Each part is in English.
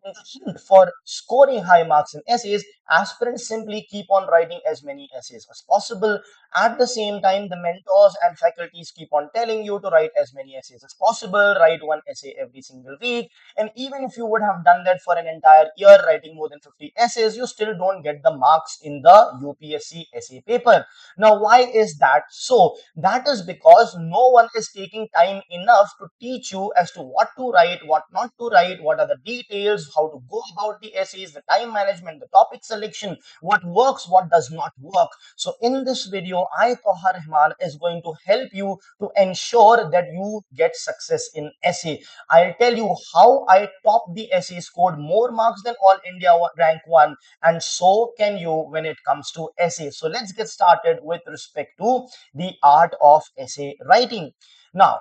In the hunt for scoring high marks in essays, aspirants simply keep on writing as many essays as possible. At the same time, the mentors and faculties keep on telling you to write as many essays as possible, write one essay every single week. And even if you would have done that for an entire year, writing more than 50 essays, you still don't get the marks in the UPSC essay paper. Now, why is that so? That is because no one is taking time enough to teach you as to what to write, what not to write, what are the details, how to go about the essays, the time management, the topic selection, what works, what does not work. So in this video, I, Tauha Rahman, is going to help you to ensure that you get success in essay. I'll tell you how I top the essay, scored more marks than all India rank 1, and so can you when it comes to essay. So let's get started with respect to the art of essay writing. Now,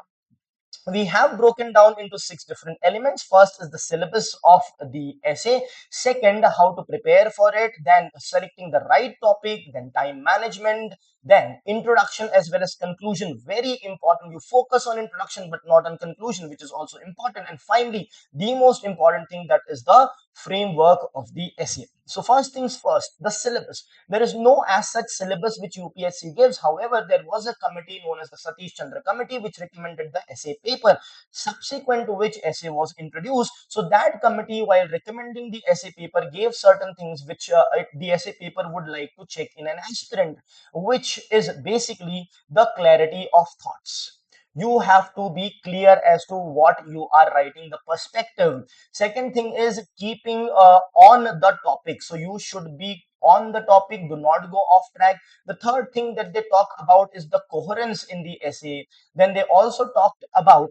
we have broken down into 6 different elements. First is the syllabus of the essay. Second, how to prepare for it. Then selecting the right topic. Then time management. Then introduction as well as conclusion. Very important. You focus on introduction but not on conclusion, which is also important. And finally, the most important thing, that is the framework of the essay. So first things first, the syllabus. There is no as such syllabus which UPSC gives. However, there was a committee known as the Satish Chandra Committee which recommended the essay paper, subsequent to which essay was introduced. So that committee, while recommending the essay paper, gave certain things which the essay paper would like to check in an aspirant, which is basically the clarity of thoughts. You have to be clear as to what you are writing, the perspective. Second thing is keeping on the topic. So you should be on the topic, do not go off track. The third thing that they talk about is the coherence in the essay. Then they also talked about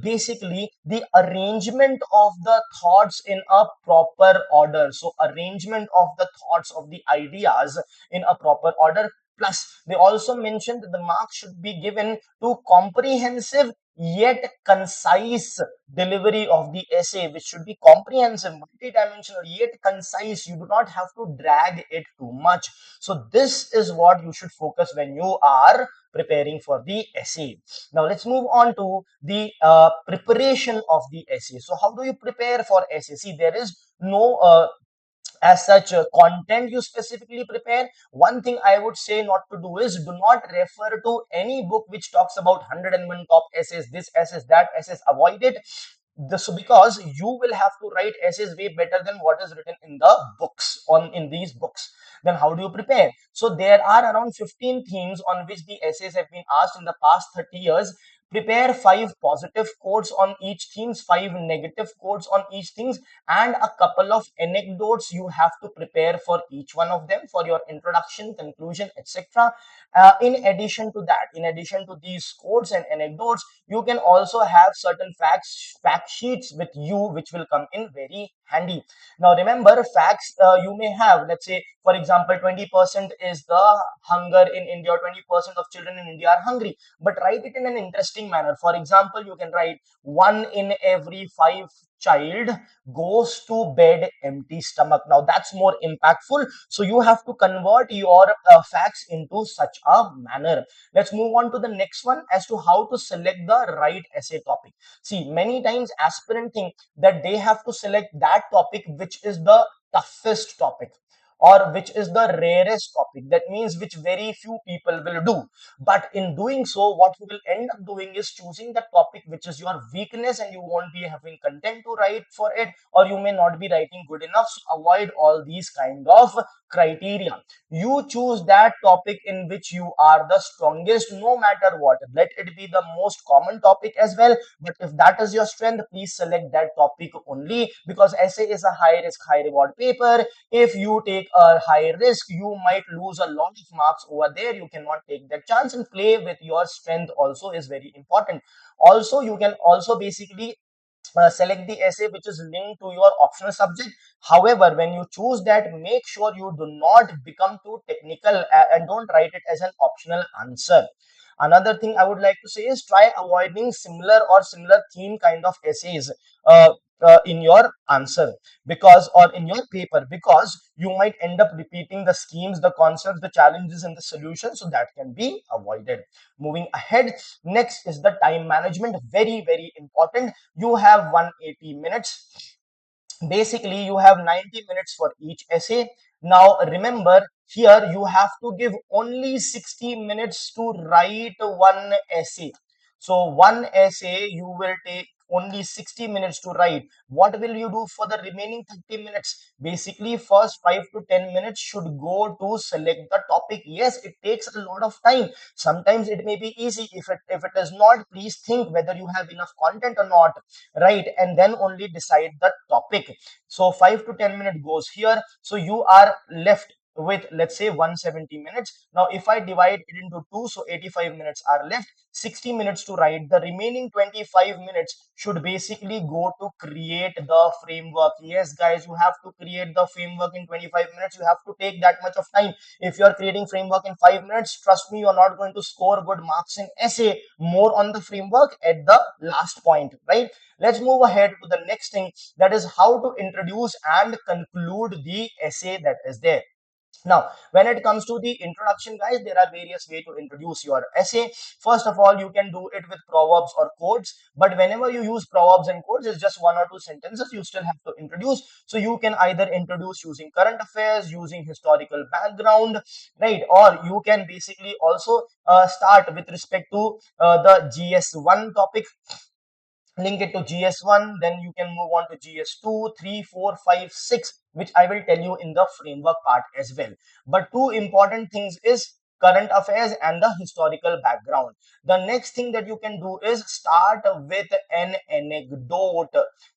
basically the arrangement of the thoughts in a proper order. So arrangement of the thoughts of the ideas in a proper order. Plus, they also mentioned that the marks should be given to comprehensive yet concise delivery of the essay, which should be comprehensive, multidimensional, yet concise. You do not have to drag it too much. So this is what you should focus when you are preparing for the essay. Now let's move on to the preparation of the essay. So how do you prepare for essay? See, there is no as such content you specifically prepare. One thing I would say not to do is do not refer to any book which talks about 101 top essays, this essays, that essays. Avoid it. This because you will have to write essays way better than what is written in the books, on in these books. Then how do you prepare? So there are around 15 themes on which the essays have been asked in the past 30 years. Prepare 5 positive quotes on each themes, 5 negative quotes on each themes, and a couple of anecdotes you have to prepare for each one of them for your introduction, conclusion, etc. In addition to that, in addition to these quotes and anecdotes, you can also have certain fact sheets with you, which will come in very handy. Now remember, facts you may have, let's say for example 20% is the hunger in India, or 20% of children in India are hungry, but write it in an interesting manner. For example, you can write 1 in every 5 child goes to bed empty stomach. Now that's more impactful. So you have to convert your facts into such a manner. Let's move on to the next one, as to how to select the right essay topic. See, many times aspirant think that they have to select that topic which is the toughest topic, or which is the rarest topic. That means which very few people will do. But in doing so, what you will end up doing is choosing the topic which is your weakness, and you won't be having content to write for it, or you may not be writing good enough. So avoid all these kind of criteria. You choose that topic in which you are the strongest, no matter what. Let it be the most common topic as well, but if that is your strength, please select that topic only, because essay is a high risk high reward paper. If you take a high risk, you might lose a lot of marks over there. You cannot take that chance, and play with your strength also is very important. Also, you can also basically select the essay which is linked to your optional subject. However, when you choose that, make sure you do not become too technical and don't write it as an optional answer. Another thing I would like to say is try avoiding similar or similar theme kind of essays in your answer, because, or in your paper, because you might end up repeating the schemes, the concepts, the challenges, and the solutions. So that can be avoided. Moving ahead, next is the time management. Very, very important. You have 180 minutes. basically you have 90 minutes for each essay. Now remember, here you have to give only 60 minutes to write one essay. So one essay you will take only 60 minutes to write. What will you do for the remaining 30 minutes? Basically, first 5 to 10 minutes should go to select the topic. Yes, it takes a lot of time. Sometimes it may be easy. If it is not, please think whether you have enough content or not, right? And then only decide the topic. So 5 to 10 minutes goes here. So you are left with, let's say, 170 minutes. Now if I divide it into two, so 85 minutes are left, 60 minutes to write. The remaining 25 minutes should basically go to create the framework. Yes guys, you have to create the framework in 25 minutes. You have to take that much of time. If you are creating framework in 5 minutes, trust me, you're not going to score good marks in essay. More on the framework at the last point, right? Let's move ahead to the next thing, that is how to introduce and conclude the essay that is there. Now, when it comes to the introduction, guys, there are various ways to introduce your essay. First of all, you can do it with proverbs or quotes, but whenever you use proverbs and quotes, it's just one or two sentences. You still have to introduce. So you can either introduce using current affairs, using historical background, right? Or you can basically also start with respect to the GS1 topic, link it to GS1, then you can move on to GS2, 3, 4, 5, 6, which I will tell you in the framework part as well. But two important things is current affairs and the historical background. The next thing that you can do is start with an anecdote.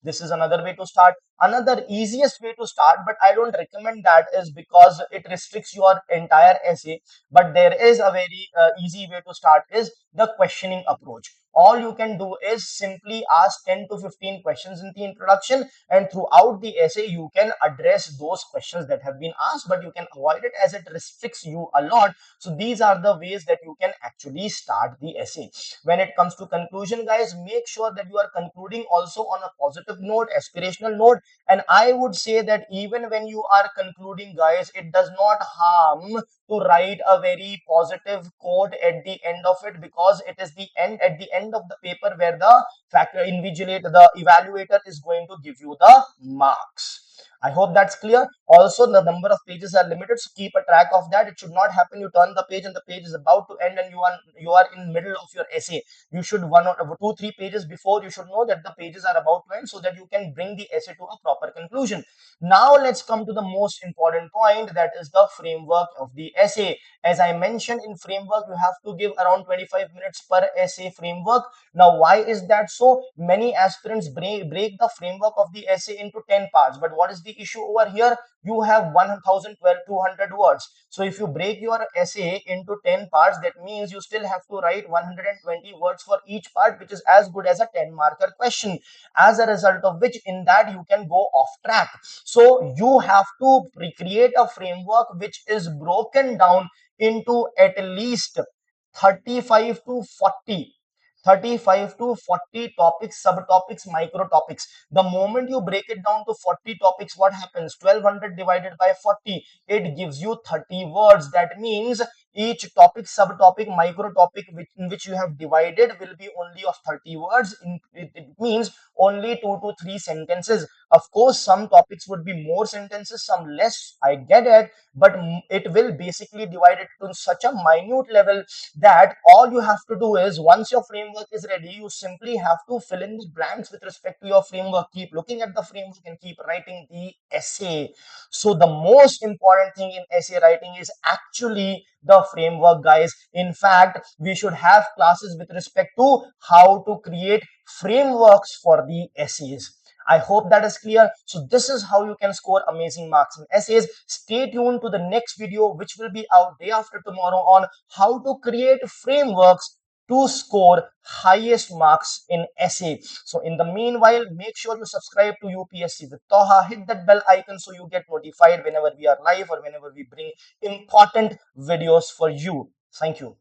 This is another way to start. Another easiest way to start, but I don't recommend that, is because it restricts your entire essay. But there is a very easy way to start, is the questioning approach. All you can do is simply ask 10 to 15 questions in the introduction, and throughout the essay you can address those questions that have been asked, but you can avoid it as it restricts you a lot. So these are the ways that you can actually start the essay. When it comes to conclusion, guys, make sure that you are concluding also on a positive note, aspirational note. And I would say that even when you are concluding, guys, it does not harm to write a very positive quote at the end of it, because it is the end, at the end of the paper, where the invigilator, the evaluator, is going to give you the marks. I hope that's clear. Also, the number of pages are limited, so keep a track of that. It should not happen you turn the page and the page is about to end and you are in middle of your essay. You should, one or two, 3 pages before, you should know that the pages are about to end, so that you can bring the essay to a proper conclusion. Now let's come to the most important point, that is the framework of the essay. As I mentioned, in framework you have to give around 25 minutes per essay framework. Now why is that so? Many aspirants break the framework of the essay into 10 parts, but what is the issue over here? You have 1200 words. So if you break your essay into 10 parts, that means you still have to write 120 words for each part, which is as good as a 10 marker question, as a result of which in that you can go off track. So you have to recreate a framework which is broken down into at least 35 to 40 35 to 40 topics, subtopics, micro topics. The moment you break it down to 40 topics, what happens? 1200 divided by 40, it gives you 30 words. That means each topic, subtopic, micro topic in which you have divided will be only of 30 words. It means only 2 to 3 sentences. Of course, some topics would be more sentences, some less, I get it, but it will basically divide it to such a minute level that all you have to do is, once your framework is ready, you simply have to fill in the blanks with respect to your framework. Keep looking at the framework and keep writing the essay. So the most important thing in essay writing is actually the framework, guys. In fact, we should have classes with respect to how to create frameworks for the essays. I hope that is clear. So this is how you can score amazing marks in essays. Stay tuned to the next video, which will be out day after tomorrow, on how to create frameworks to score highest marks in essay. So in the meanwhile, make sure you subscribe to UPSC with Tauha. Hit that bell icon so you get notified whenever we are live or whenever we bring important videos for you. Thank you.